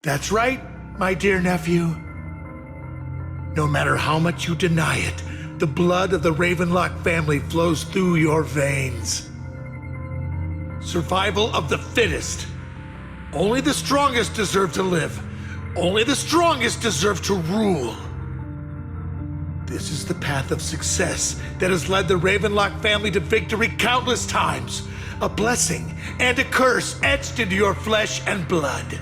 That's right, my dear nephew. No matter how much you deny it, the blood of the Ravenlock family flows through your veins. Survival of the fittest. Only the strongest deserve to live. Only the strongest deserve to rule. This is the path of success that has led the Ravenlock family to victory countless times. A blessing and a curse etched into your flesh and blood.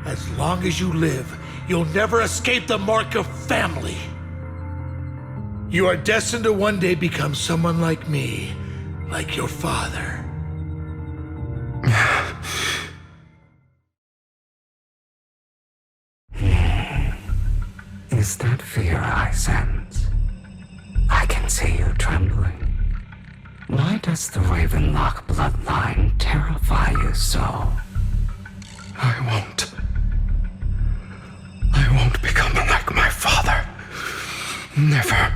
As long as you live, you'll never escape the mark of family. You are destined to one day become someone like me, like your father. Is that fear I sense? I can see you trembling. Why does the Ravenlock bloodline terrify you so? I won't become like my father. Never.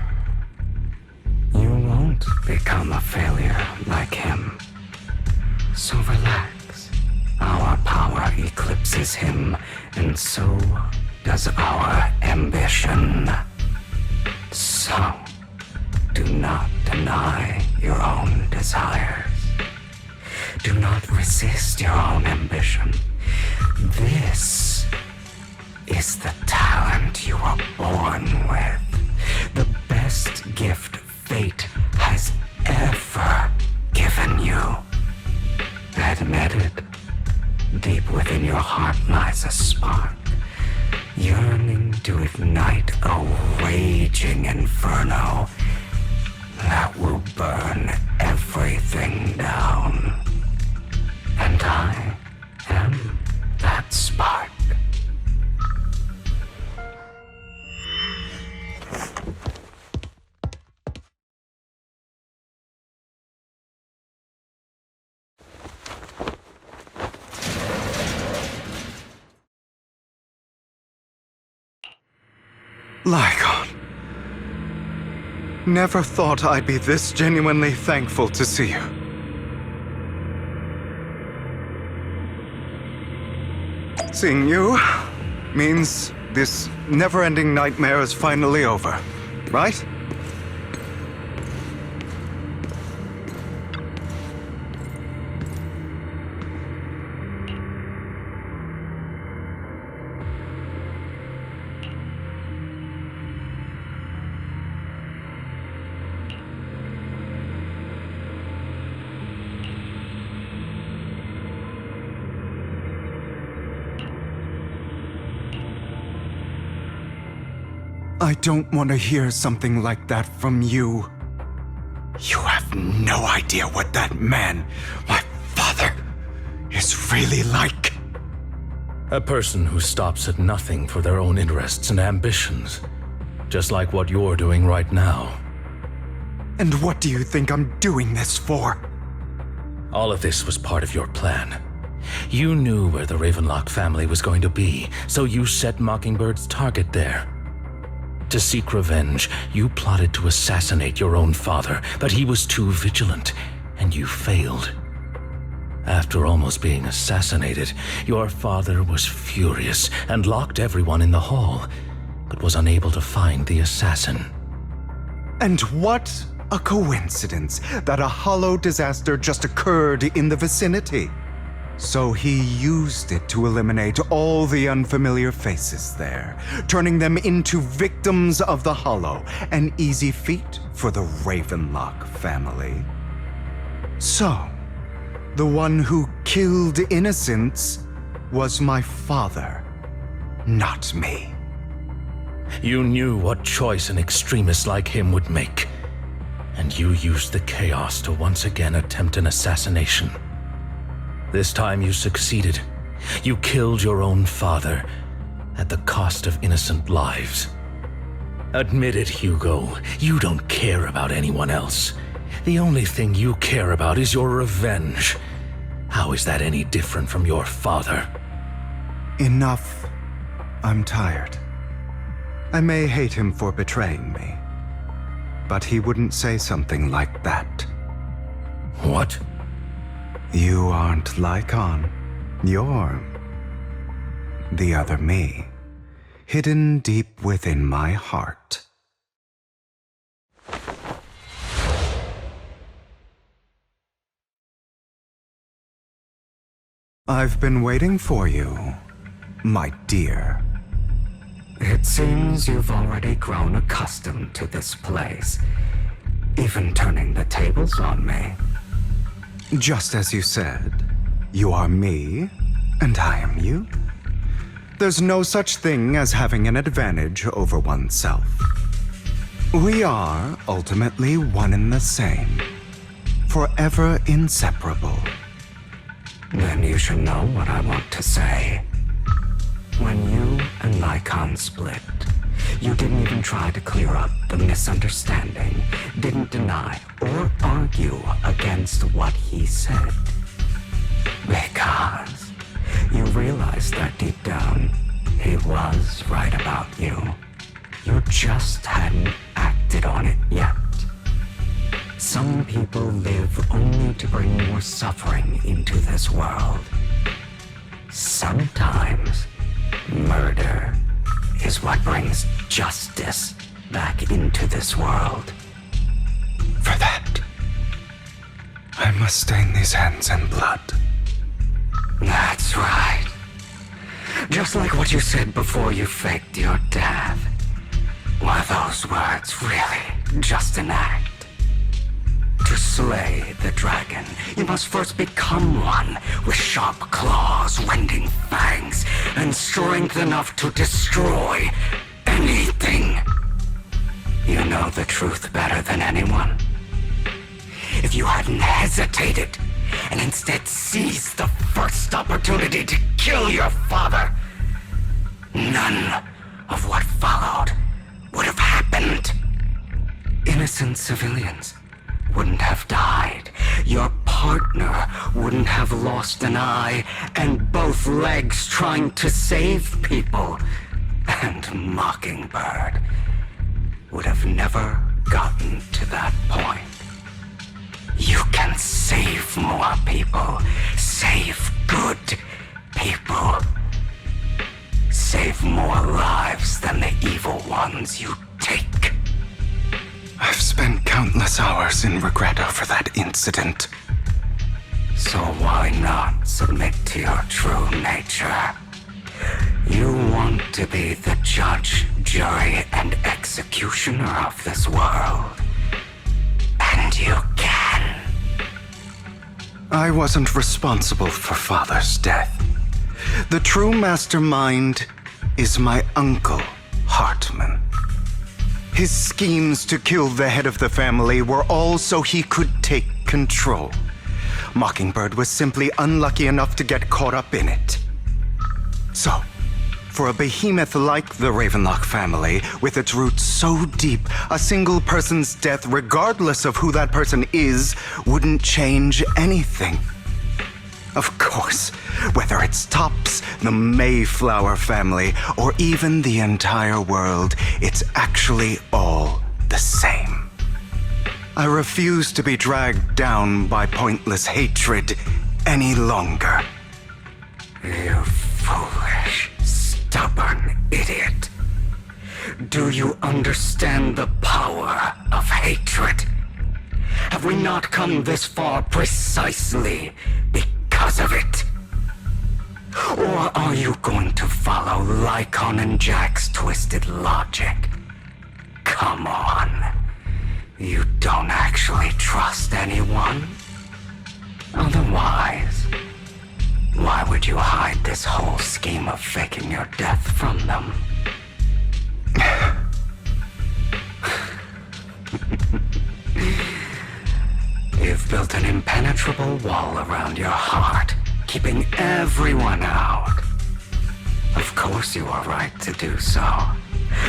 You won't become a failure like him. So relax. Our power eclipses him, and so does our ambition. So, do not deny your own desires. Do not resist your own ambition. This is the talent you were born with. The best gift fate has ever given you. Admit it. Deep within your heart lies a spark, yearning to ignite a raging inferno that will burn everything down. And I am that spark. Lygon. Never thought I'd be this genuinely thankful to see you. Seeing you means this never-ending nightmare is finally over, right? I don't want to hear something like that from you. You have no idea what that man, my father, is really like. A person who stops at nothing for their own interests and ambitions. Just like what you're doing right now. And what do you think I'm doing this for? All of this was part of your plan. You knew where the Ravenlock family was going to be, so you set Mockingbird's target there. To seek revenge, you plotted to assassinate your own father, but he was too vigilant, and you failed. After almost being assassinated, your father was furious and locked everyone in the hall, but was unable to find the assassin. And what a coincidence that a hollow disaster just occurred in the vicinity. So he used it to eliminate all the unfamiliar faces there, turning them into victims of the Hollow, an easy feat for the Ravenlock family. So, the one who killed innocents was my father, not me. You knew what choice an extremist like him would make, and you used the chaos to once again attempt an assassination. This time you succeeded. You killed your own father at the cost of innocent lives. Admit it, Hugo. You don't care about anyone else. The only thing you care about is your revenge. How is that any different from your father? Enough. I'm tired. I may hate him for betraying me, but he wouldn't say something like that. What? You aren't Lygon. You're the other me, hidden deep within my heart. I've been waiting for you, my dear. It seems you've already grown accustomed to this place, even turning the tables on me. Just as you said, you are me, and I am you. There's no such thing as having an advantage over oneself. We are ultimately one and the same, forever inseparable. Then you should know what I want to say. When you and Lycon split, you didn't even try to clear up the misunderstanding, didn't deny or argue against what he said. Because you realized that deep down, he was right about you. You just hadn't acted on it yet. Some people live only to bring more suffering into this world. Sometimes, murder is what brings justice back into this world. For that, I must stain these hands in blood. That's right. Just like what you said before you faked your death. Were those words really just an act? To slay the dragon, you must first become one with sharp claws, winding fangs, and strength enough to destroy anything. You know the truth better than anyone. If you hadn't hesitated and instead seized the first opportunity to kill your father, none of what followed would have happened. Innocent civilians wouldn't have died. Your partner wouldn't have lost an eye and both legs trying to save people. And Mockingbird would have never gotten to that point. You can save more people. Save good people. Save more lives than the evil ones you take. I've spent countless hours in regret over that incident. So why not submit to your true nature? You want to be the judge, jury, and executioner of this world. And you can. I wasn't responsible for Father's death. The true mastermind is my uncle, Hartman. His schemes to kill the head of the family were all so he could take control. Mockingbird was simply unlucky enough to get caught up in it. So, for a behemoth like the Ravenlock family, with its roots so deep, a single person's death, regardless of who that person is, wouldn't change anything. Of course, whether it's Tops, the Mayflower family, or even the entire world, it's actually all the same. I refuse to be dragged down by pointless hatred any longer. You foolish, stubborn idiot. Do you understand the power of hatred? Have we not come this far precisely because of it? Or are you going to follow Lycon and Jack's twisted logic? Come on. You don't actually trust anyone? Otherwise, why would you hide this whole scheme of faking your death from them? You've built an impenetrable wall around your heart, keeping everyone out. Of course you are right to do so.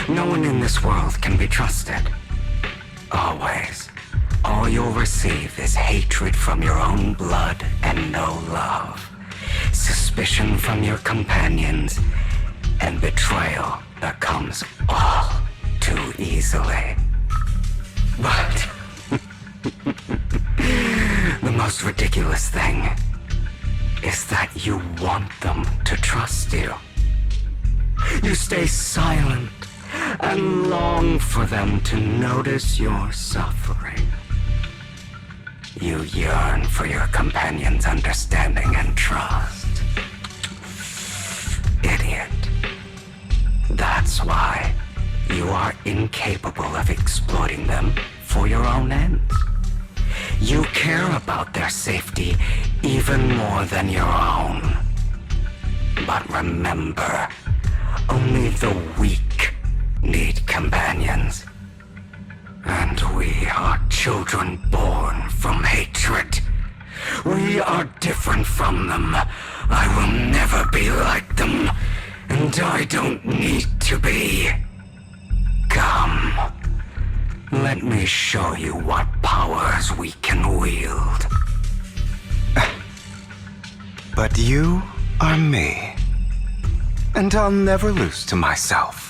No one in this world can be trusted. Always. All you'll receive is hatred from your own blood and no love. Suspicion from your companions, and betrayal that comes all too easily. But the most ridiculous thing is that you want them to trust you. You stay silent and long for them to notice your suffering. You yearn for your companion's understanding and trust. Idiot. That's why you are incapable of exploiting them for your own ends. You care about their safety even more than your own. But remember, only the weak need companions. And we are children born from hatred. We are different from them. I will never be like them, and I don't need to be. Come. Let me show you what powers we can wield. But you are me. And I'll never lose to myself.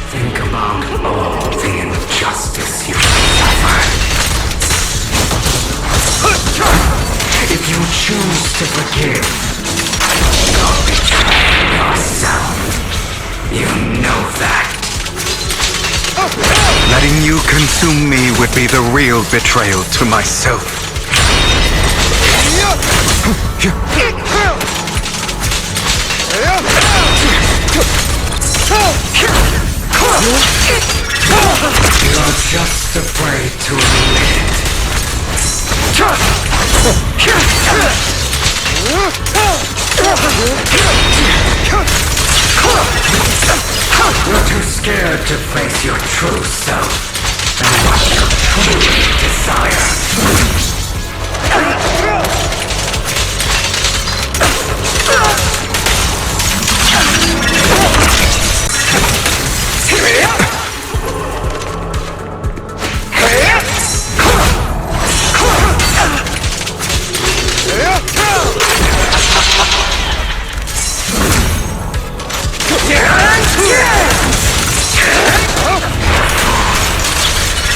Think about all the injustice you suffered. If you choose to forgive, you're betraying yourself. You know that. Letting you consume me would be the real betrayal to myself. You're just afraid to admit it. You're too scared to face your true self and what you truly desire.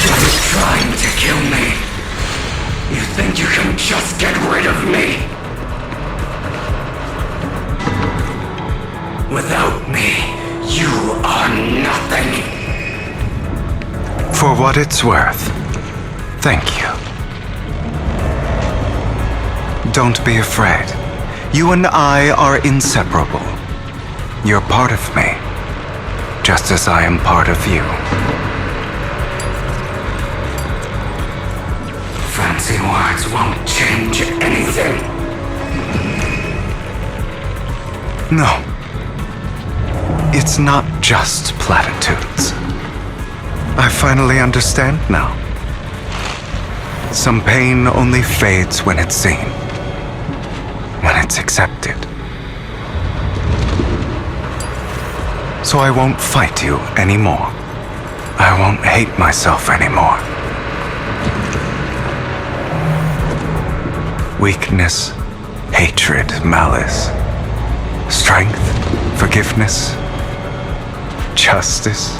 You're trying to kill me. You think you can just get rid of me? Without me, you are nothing. For what it's worth, thank you. Don't be afraid. You and I are inseparable. You're part of me, just as I am part of you. Fancy words won't change anything. No. It's not just platitudes. I finally understand now. Some pain only fades when it's seen, when it's accepted. So I won't fight you anymore. I won't hate myself anymore. Weakness, hatred, malice, strength, forgiveness, justice.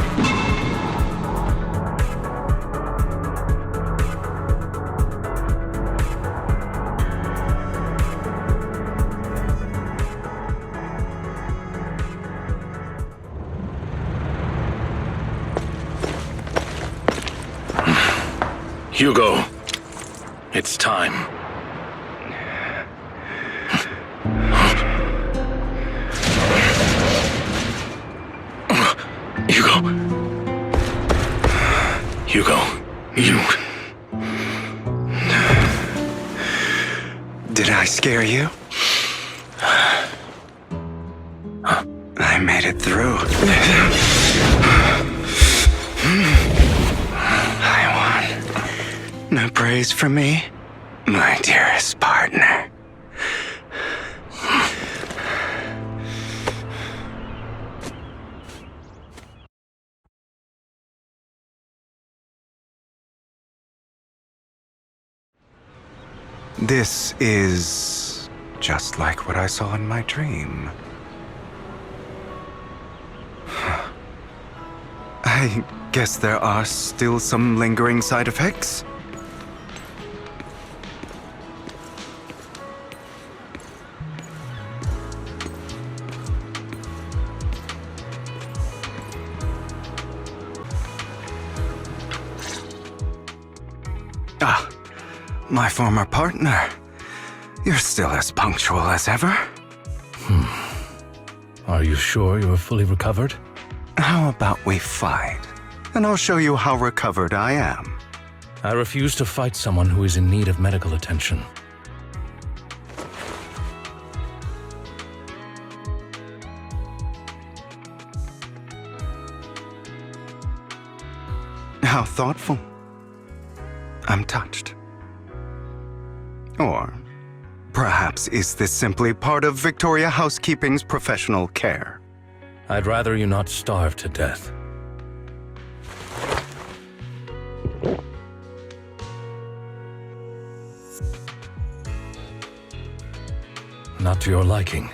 Hugo, it's time. Hugo, you... Did I scare you? I made it through. I won. No praise from me, my dearest partner. This is just like what I saw in my dream. I guess there are still some lingering side effects. Ah, my former partner. You're still as punctual as ever. Are you sure you're fully recovered? How about we fight? And I'll show you how recovered I am. I refuse to fight someone who is in need of medical attention. How thoughtful. I'm touched. Or perhaps is this simply part of Victoria Housekeeping's professional care? I'd rather you not starve to death. Not to your liking.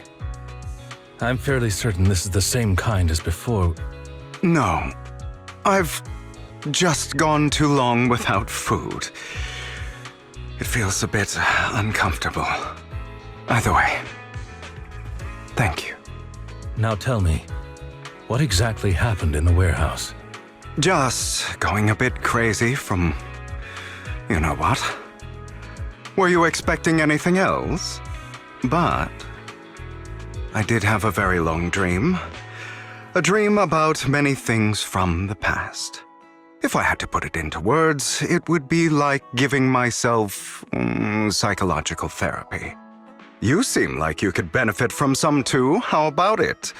I'm fairly certain this is the same kind as before. No. I've just gone too long without food. It feels a bit uncomfortable. Either way, thank you. Now tell me, what exactly happened in the warehouse? Just going a bit crazy from... you know what? Were you expecting anything else? But I did have a very long dream. A dream about many things from the past. If I had to put it into words, it would be like giving myself psychological therapy. You seem like you could benefit from some too. How about it?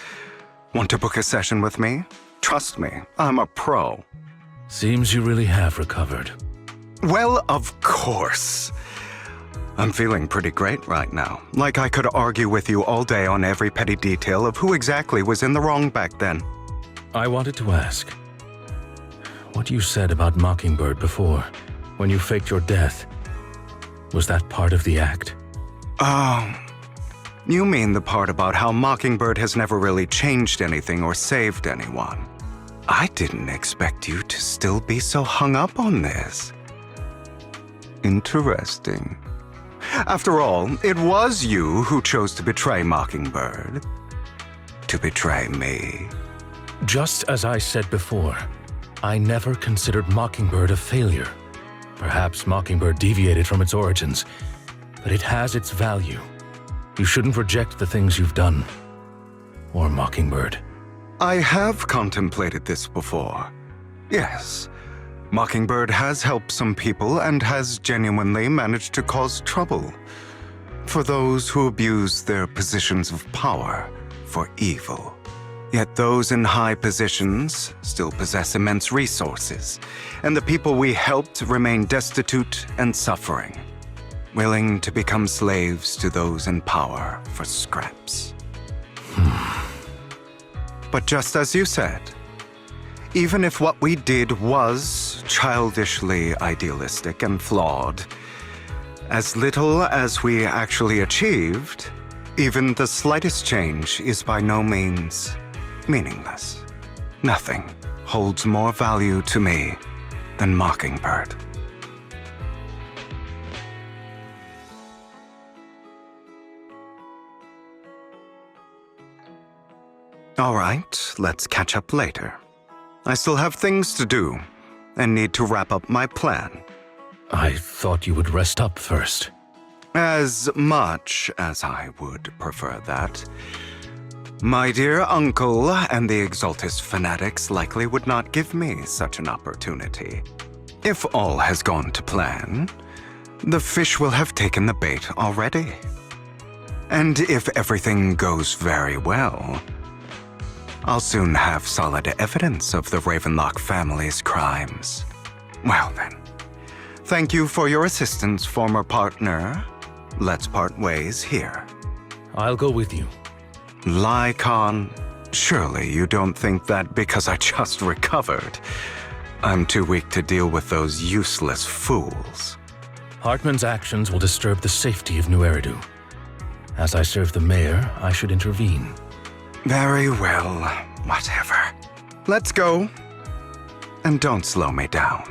Want to book a session with me? Trust me, I'm a pro. Seems you really have recovered. Well, of course. I'm feeling pretty great right now. Like I could argue with you all day on every petty detail of who exactly was in the wrong back then. I wanted to ask, what you said about Mockingbird before, when you faked your death, was that part of the act? Oh, you mean the part about how Mockingbird has never really changed anything or saved anyone. I didn't expect you to still be so hung up on this. Interesting. After all, it was you who chose to betray Mockingbird. To betray me. Just as I said before, I never considered Mockingbird a failure. Perhaps Mockingbird deviated from its origins, but it has its value. You shouldn't reject the things you've done. Or Mockingbird. I have contemplated this before. Yes. Mockingbird has helped some people and has genuinely managed to cause trouble for those who abuse their positions of power for evil. Yet those in high positions still possess immense resources, and the people we helped remain destitute and suffering, willing to become slaves to those in power for scraps. But just as you said, even if what we did was childishly idealistic and flawed, as little as we actually achieved, even the slightest change is by no means meaningless. Nothing holds more value to me than Mockingbird. All right, let's catch up later. I still have things to do and need to wrap up my plan. I thought you would rest up first. As much as I would prefer that. My dear uncle and the Exaltus fanatics likely would not give me such an opportunity. If all has gone to plan, the fish will have taken the bait already. And if everything goes very well, I'll soon have solid evidence of the Ravenlock family's crimes. Well then, thank you for your assistance, former partner. Let's part ways here. I'll go with you. Lycon, surely you don't think that because I just recovered, I'm too weak to deal with those useless fools. Hartman's actions will disturb the safety of New Eridu. As I serve the mayor, I should intervene. Very well, whatever. Let's go. And don't slow me down.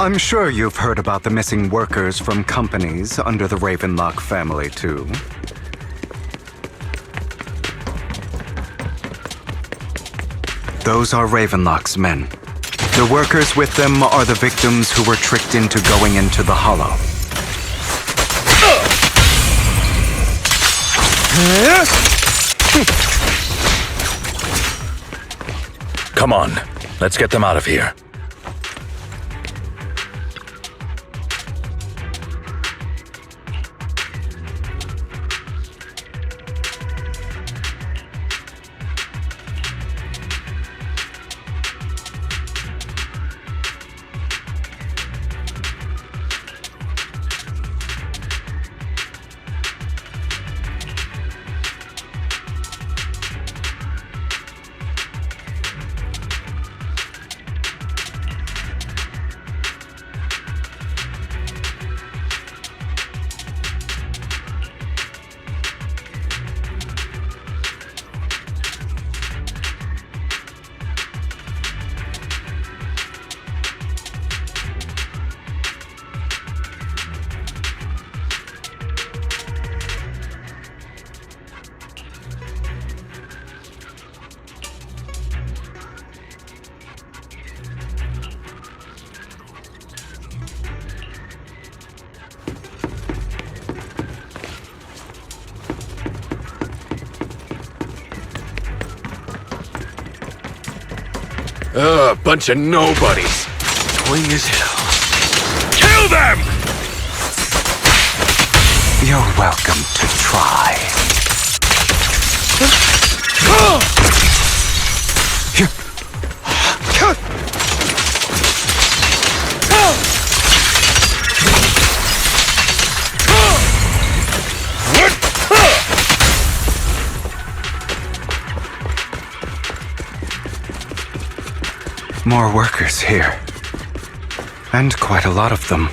I'm sure you've heard about the missing workers from companies under the Ravenlock family, too. Those are Ravenlock's men. The workers with them are the victims who were tricked into going into the Hollow. Come on, let's get them out of here. Bunch of nobodies. Annoying as hell. Kill them! You're welcome to try. More workers here. And quite a lot of them.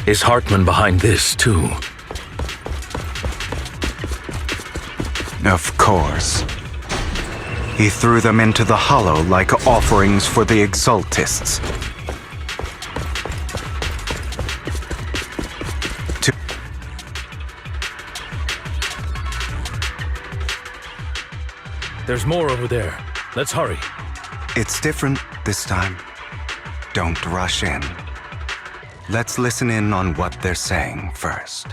Is Hartman behind this, too? Of course. He threw them into the Hollow like offerings for the Exaltists. There's more over there. Let's hurry. It's different this time. Don't rush in. Let's listen in on what they're saying first.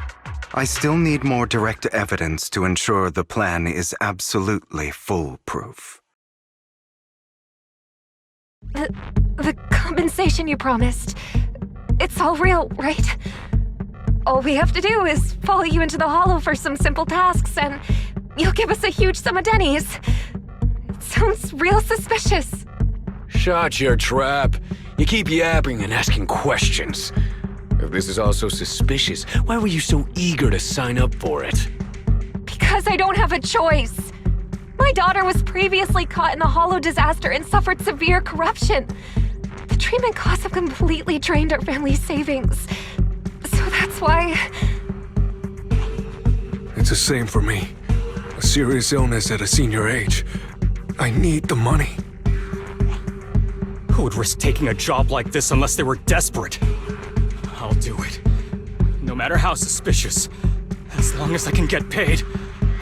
I still need more direct evidence to ensure the plan is absolutely foolproof. The compensation you promised. It's all real, right? All we have to do is follow you into the Hollow for some simple tasks, and you'll give us a huge sum of dennies. It sounds real suspicious. Shut your trap. You keep yapping and asking questions. If this is all so suspicious, why were you so eager to sign up for it? Because I don't have a choice. My daughter was previously caught in the Hollow disaster and suffered severe corruption. The treatment costs have completely drained our family's savings. So that's why... It's the same for me. A serious illness at a senior age. I need the money. Who would risk taking a job like this unless they were desperate? I'll do it. No matter how suspicious. As long as I can get paid,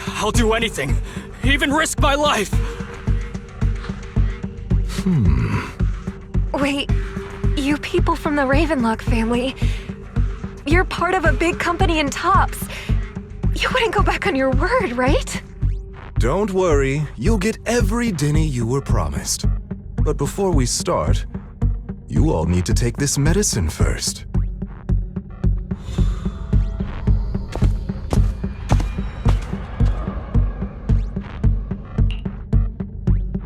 I'll do anything. Even risk my life! Wait, you people from the Ravenlock family, you're part of a big company in Tops. You wouldn't go back on your word, right? Don't worry, you'll get every denny you were promised. But before we start, you all need to take this medicine first.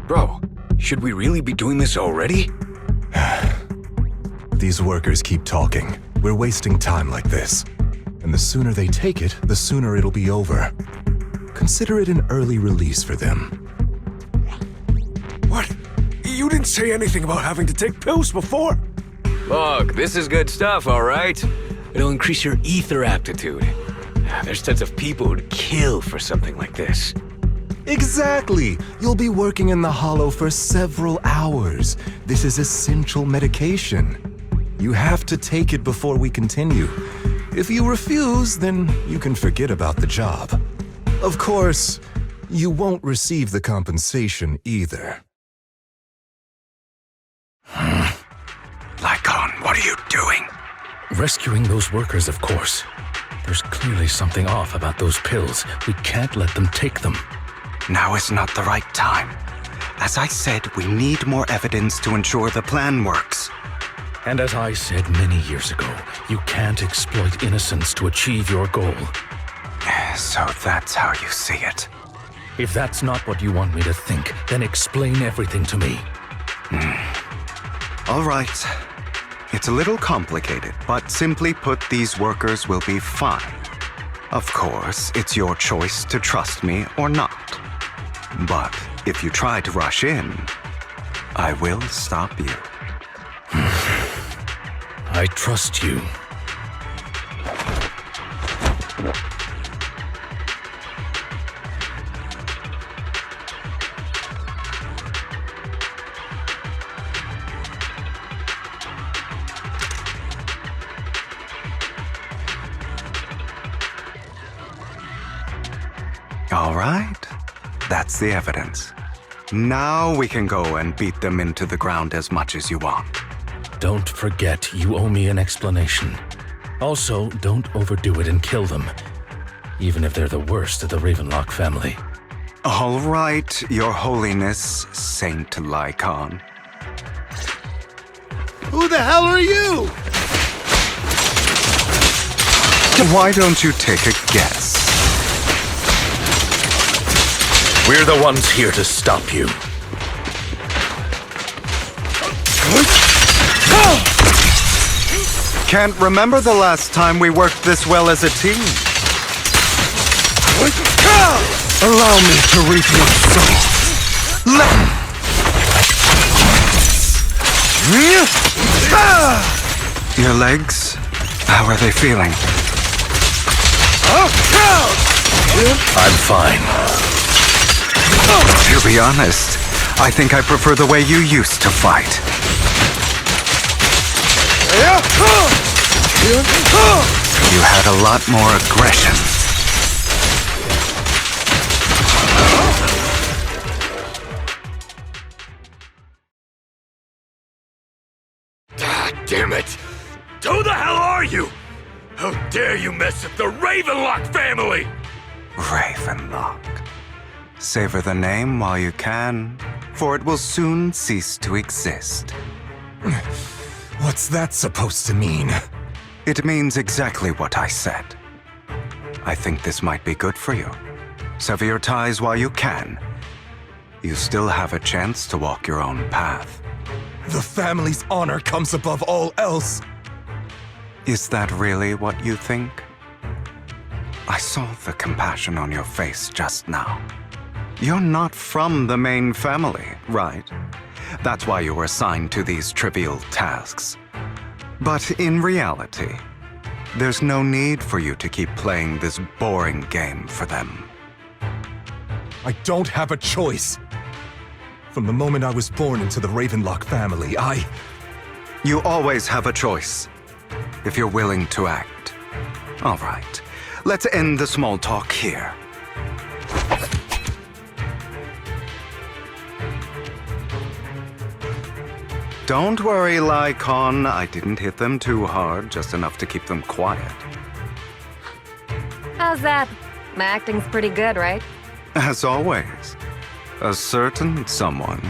Bro, should we really be doing this already? These workers keep talking. We're wasting time like this. And the sooner they take it, the sooner it'll be over. Consider it an early release for them. What? You didn't say anything about having to take pills before. Look, this is good stuff, all right? It'll increase your ether aptitude. There's tons of people who'd kill for something like this. Exactly! You'll be working in the Hollow for several hours. This is essential medication. You have to take it before we continue. If you refuse, then you can forget about the job. Of course, you won't receive the compensation either. Lycon, what are you doing? Rescuing those workers, of course. There's clearly something off about those pills. We can't let them take them. Now is not the right time. As I said, we need more evidence to ensure the plan works. And as I said many years ago, you can't exploit innocence to achieve your goal. So that's how you see it. If that's not what you want me to think, then explain everything to me. All right. It's a little complicated, but simply put, these workers will be fine. Of course, it's your choice to trust me or not. But if you try to rush in, I will stop you. I trust you. All right. That's the evidence. Now we can go and beat them into the ground as much as you want. Don't forget, you owe me an explanation. Also, don't overdo it and kill them, even if they're the worst of the Ravenlock family. All right, Your Holiness, Saint Lycon. Who the hell are you? Why don't you take a guess? We're the ones here to stop you. Can't remember the last time we worked this well as a team. Allow me to reap your soul. Your legs? How are they feeling? I'm fine. To be honest, I think I prefer the way you used to fight. You had a lot more aggression. Ah, damn it! Who the hell are you? How dare you mess with the Ravenlock family? Ravenlock. Savor the name while you can, for it will soon cease to exist. What's that supposed to mean? It means exactly what I said. I think this might be good for you. Sever your ties while you can. You still have a chance to walk your own path. The family's honor comes above all else. Is that really what you think? I saw the compassion on your face just now. You're not from the main family, right? That's why you were assigned to these trivial tasks. But in reality, there's no need for you to keep playing this boring game for them. I don't have a choice. From the moment I was born into the Ravenlock family, You always have a choice, if you're willing to act. All right, let's end the small talk here. Don't worry, Lycon. I didn't hit them too hard, just enough to keep them quiet. How's that? My acting's pretty good, right? As always, a certain someone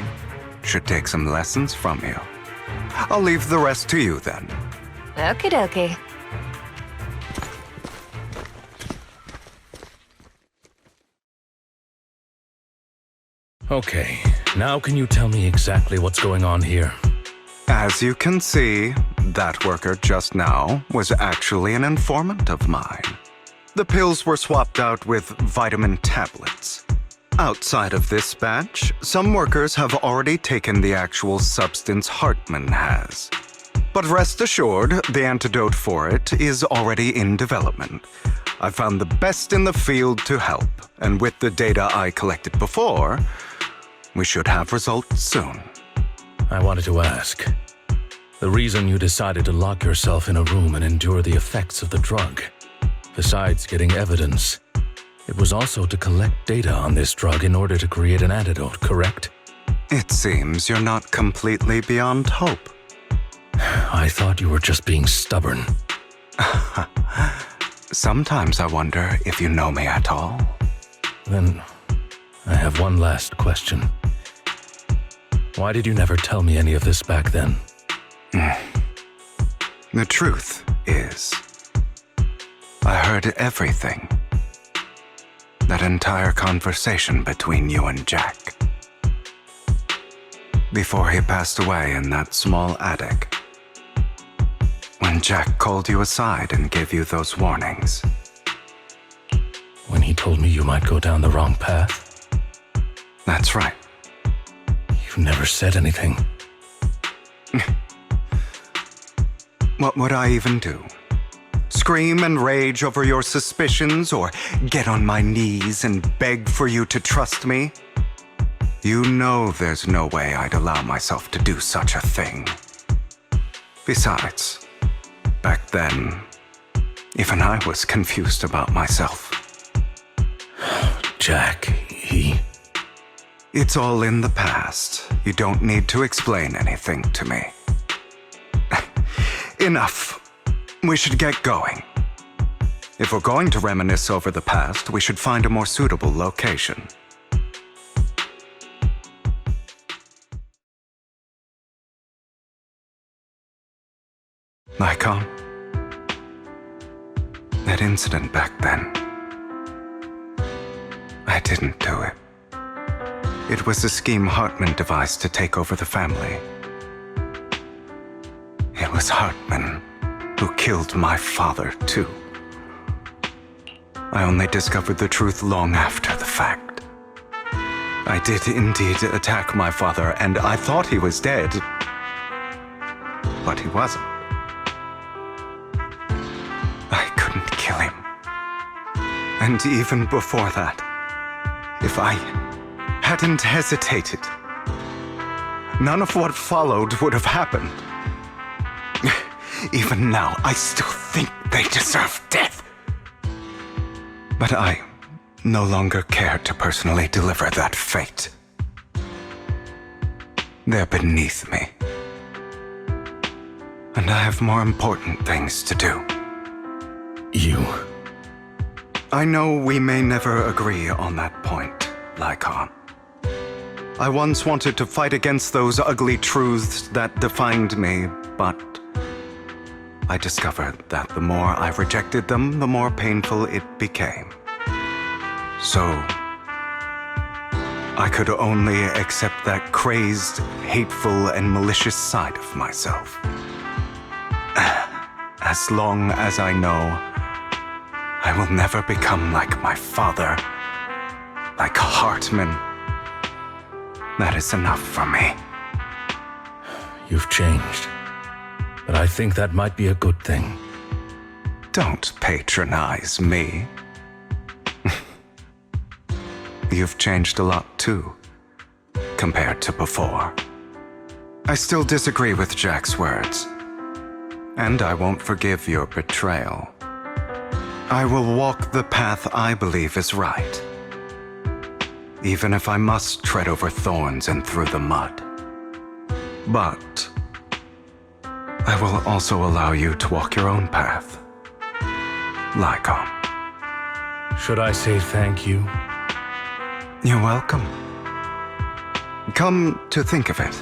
should take some lessons from you. I'll leave the rest to you then. Okie dokie. Okay, now can you tell me exactly what's going on here? As you can see, that worker just now was actually an informant of mine. The pills were swapped out with vitamin tablets. Outside of this batch, some workers have already taken the actual substance Hartman has. But rest assured, the antidote for it is already in development. I found the best in the field to help, and with the data I collected before, we should have results soon. I wanted to ask. The reason you decided to lock yourself in a room and endure the effects of the drug, besides getting evidence, it was also to collect data on this drug in order to create an antidote, correct? It seems you're not completely beyond hope. I thought you were just being stubborn. Sometimes I wonder if you know me at all. Then, I have one last question. Why did you never tell me any of this back then? The truth is, I heard everything. That entire conversation between you and Jack. Before he passed away in that small attic. When Jack called you aside and gave you those warnings. When he told me you might go down the wrong path? That's right. You never said anything. What would I even do? Scream and rage over your suspicions, or get on my knees and beg for you to trust me? You know there's no way I'd allow myself to do such a thing. Besides, back then, even I was confused about myself. Jack, he... It's all in the past. You don't need to explain anything to me. Enough. We should get going. If we're going to reminisce over the past, we should find a more suitable location. Icon? That incident back then. I didn't do it. It was a scheme Hartman devised to take over the family. It was Hartman who killed my father, too. I only discovered the truth long after the fact. I did indeed attack my father, and I thought he was dead. But he wasn't. I couldn't kill him. And even before that, if I hadn't hesitated, none of what followed would have happened. Even now, I still think they deserve death. But I no longer care to personally deliver that fate. They're beneath me. And I have more important things to do. You... I know we may never agree on that point, Lycon. I once wanted to fight against those ugly truths that defined me, but I discovered that the more I rejected them, the more painful it became. So, I could only accept that crazed, hateful, and malicious side of myself. As long as I know I will never become like my father, like Hartman, that is enough for me. You've changed. But I think that might be a good thing. Don't patronize me. You've changed a lot too, compared to before. I still disagree with Jack's words, and I won't forgive your betrayal. I will walk the path I believe is right, even if I must tread over thorns and through the mud. But I will also allow you to walk your own path. Lycon. Should I say thank you? You're welcome. Come to think of it,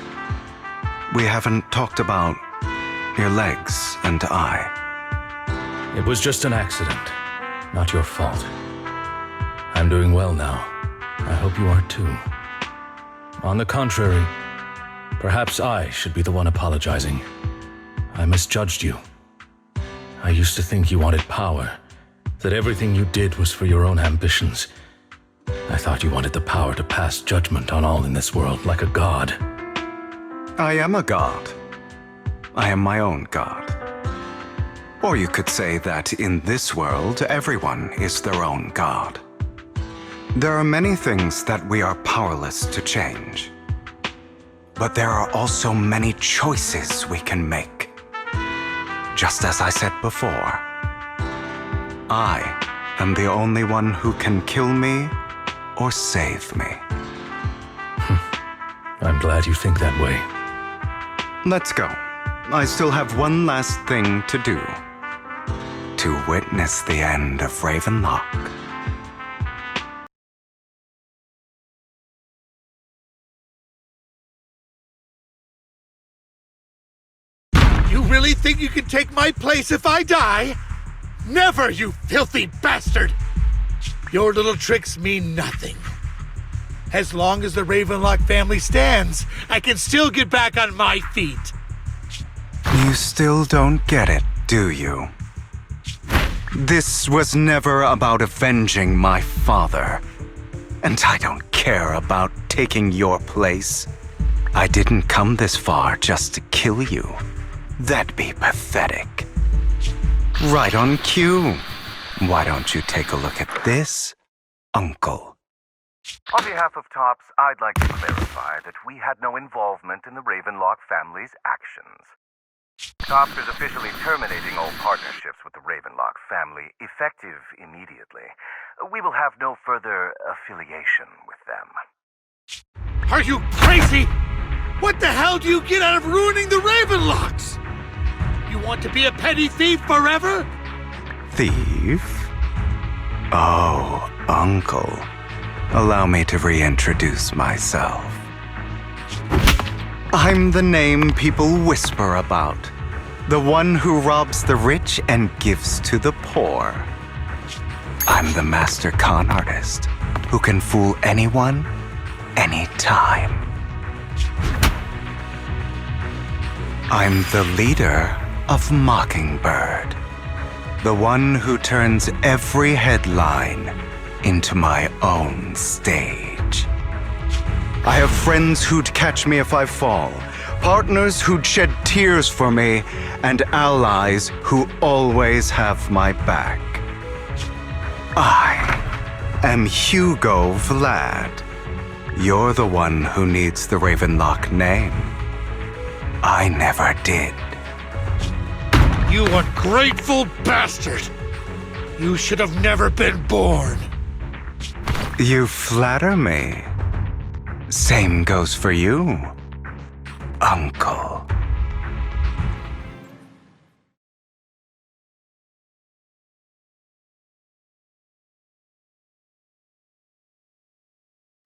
we haven't talked about your legs and eye. It was just an accident, not your fault. I'm doing well now. I hope you are too. On the contrary, perhaps I should be the one apologizing. I misjudged you. I used to think you wanted power, that everything you did was for your own ambitions. I thought you wanted the power to pass judgment on all in this world like a god. I am a god. I am my own god. Or you could say that in this world, everyone is their own god. There are many things that we are powerless to change. But there are also many choices we can make. Just as I said before, I am the only one who can kill me or save me. I'm glad you think that way. Let's go. I still have one last thing to do. To witness the end of Ravenlock. You really think you can take my place if I die? Never, you filthy bastard! Your little tricks mean nothing. As long as the Ravenlock family stands, I can still get back on my feet. You still don't get it, do you? This was never about avenging my father. And I don't care about taking your place. I didn't come this far just to kill you. That'd be pathetic. Right on cue. Why don't you take a look at this, Uncle? On behalf of TOPS, I'd like to clarify that we had no involvement in the Ravenlock family's actions. TOPS is officially terminating all partnerships with the Ravenlock family, effective immediately. We will have no further affiliation with them. Are you crazy? What the hell do you get out of ruining the Ravenlocks? You want to be a petty thief forever? Thief? Oh, Uncle. Allow me to reintroduce myself. I'm the name people whisper about. The one who robs the rich and gives to the poor. I'm the master con artist who can fool anyone, anytime. I'm the leader of Mockingbird. The one who turns every headline into my own stage. I have friends who'd catch me if I fall, partners who'd shed tears for me, and allies who always have my back. I am Hugo Vlad. You're the one who needs the Ravenlock name. I never did. You ungrateful bastard! You should have never been born. You flatter me. Same goes for you, Uncle.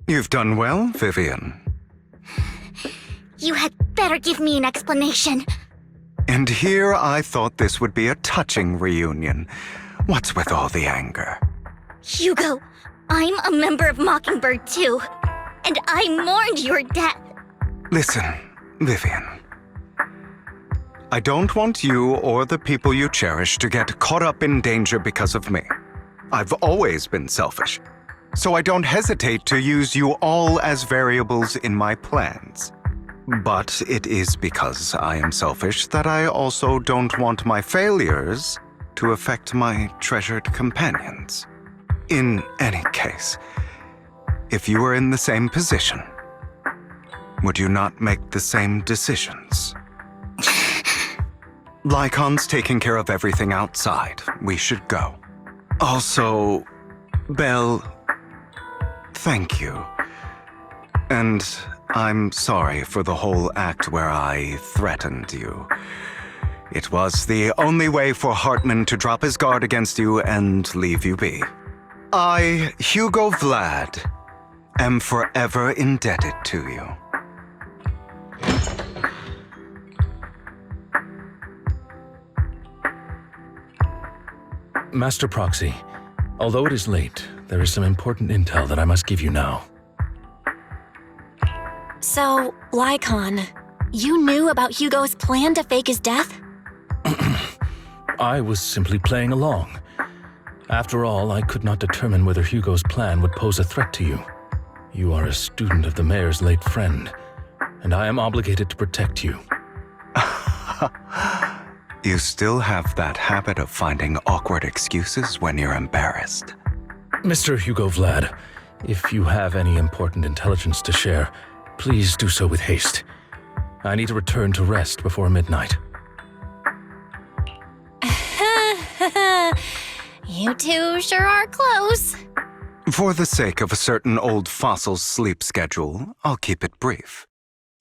You've done well, Vivian. You had better give me an explanation. And here I thought this would be a touching reunion. What's with all the anger? Hugo, I'm a member of Mockingbird too, and I mourned your death. Listen, Vivian. I don't want you or the people you cherish to get caught up in danger because of me. I've always been selfish, so I don't hesitate to use you all as variables in my plans. But it is because I am selfish that I also don't want my failures to affect my treasured companions. In any case, if you were in the same position, would you not make the same decisions? Lycon's taking care of everything outside. We should go. Also, Belle, thank you. And I'm sorry for the whole act where I threatened you. It was the only way for Hartman to drop his guard against you and leave you be. I, Hugo Vlad, am forever indebted to you. Master Proxy, although it is late, there is some important intel that I must give you now. So, Lycon, you knew about Hugo's plan to fake his death? I was simply playing along. After all, I could not determine whether Hugo's plan would pose a threat to you. You are a student of the mayor's late friend, and I am obligated to protect you. You still have that habit of finding awkward excuses when you're embarrassed. Mr. Hugo Vlad, if you have any important intelligence to share, please do so with haste. I need to return to rest before midnight. You two sure are close. For the sake of a certain old fossil's sleep schedule, I'll keep it brief.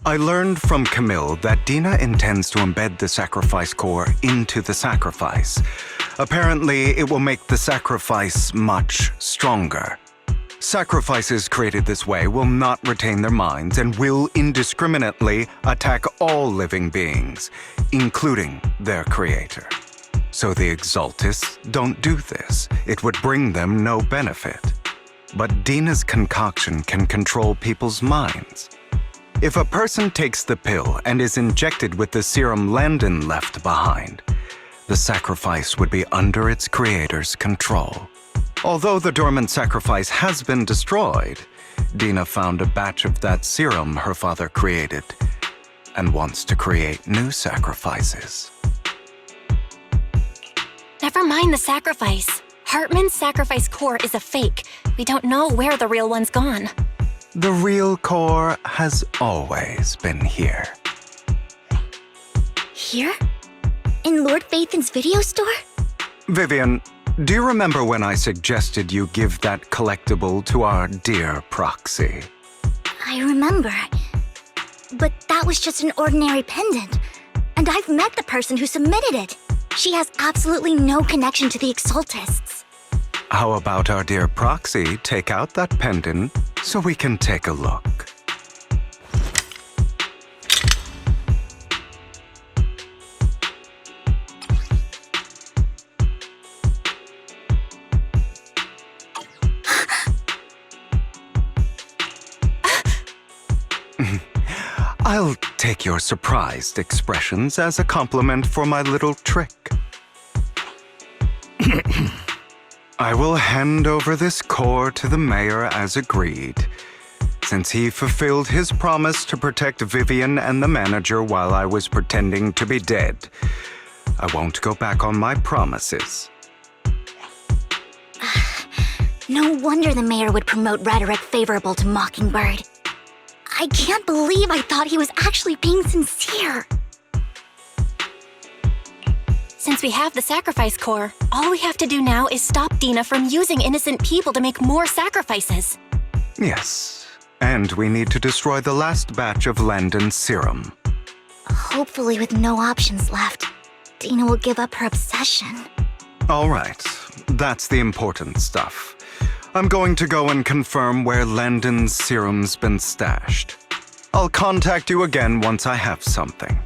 I learned from Camille that Dina intends to embed the sacrifice core into the sacrifice. Apparently, it will make the sacrifice much stronger. Sacrifices created this way will not retain their minds and will indiscriminately attack all living beings, including their creator. So the Exaltists don't do this. It would bring them no benefit. But Dina's concoction can control people's minds. If a person takes the pill and is injected with the serum Landon left behind, the sacrifice would be under its creator's control. Although the dormant sacrifice has been destroyed, Dina found a batch of that serum her father created and wants to create new sacrifices. Never mind the sacrifice. Hartman's sacrifice core is a fake. We don't know where the real one's gone. The real core has always been here. Here? In Lord Phaethon's video store? Vivian, do you remember when I suggested you give that collectible to our dear proxy? I remember. But that was just an ordinary pendant. And I've met the person who submitted it. She has absolutely no connection to the Exaltists. How about our dear proxy take out that pendant so we can take a look? I'll take your surprised expressions as a compliment for my little trick. I will hand over this core to the mayor as agreed, since he fulfilled his promise to protect Vivian and the manager while I was pretending to be dead. I won't go back on my promises. No wonder the mayor would promote rhetoric favorable to Mockingbird. I can't believe I thought he was actually being sincere. Since we have the sacrifice core, all we have to do now is stop Dina from using innocent people to make more sacrifices. Yes, and we need to destroy the last batch of Landon's serum. Hopefully with no options left, Dina will give up her obsession. All right, that's the important stuff. I'm going to go and confirm where Landon's serum's been stashed. I'll contact you again once I have something.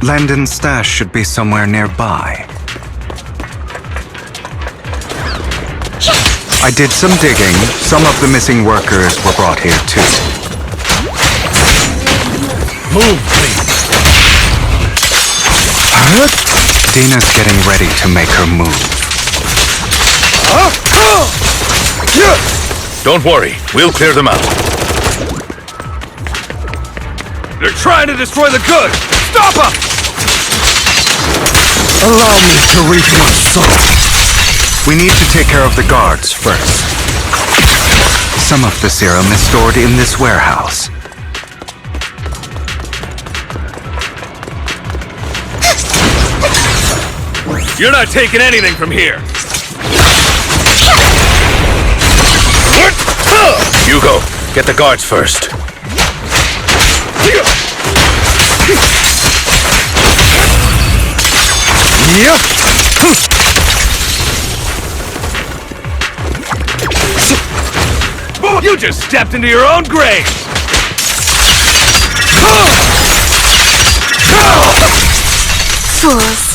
Landon's stash should be somewhere nearby. I did some digging. Some of the missing workers were brought here too. Move, please. Dina's getting ready to make her move. Don't worry, we'll clear them out. They're trying to destroy the goods! Stop them! Allow me to reap my soul. We need to take care of the guards first. Some of the serum is stored in this warehouse. You're not taking anything from here! Hugo, get the guards first. You just stepped into your own grave! Fools.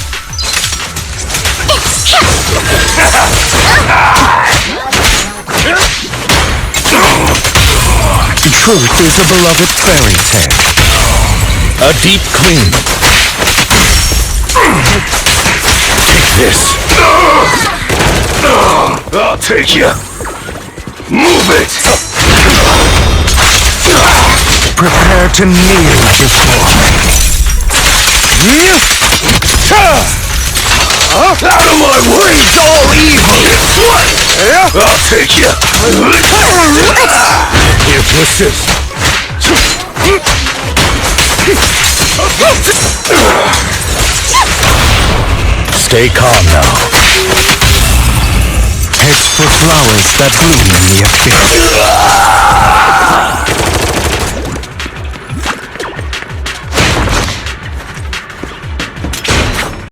Truth is a beloved fairy tale. A deep clean. Take this. I'll take you. Move it. Prepare to kneel before me. Out of my way, all evil! What? I'll take you. Here, persist. Stay calm now. Heads for flowers that bloom in the abyss.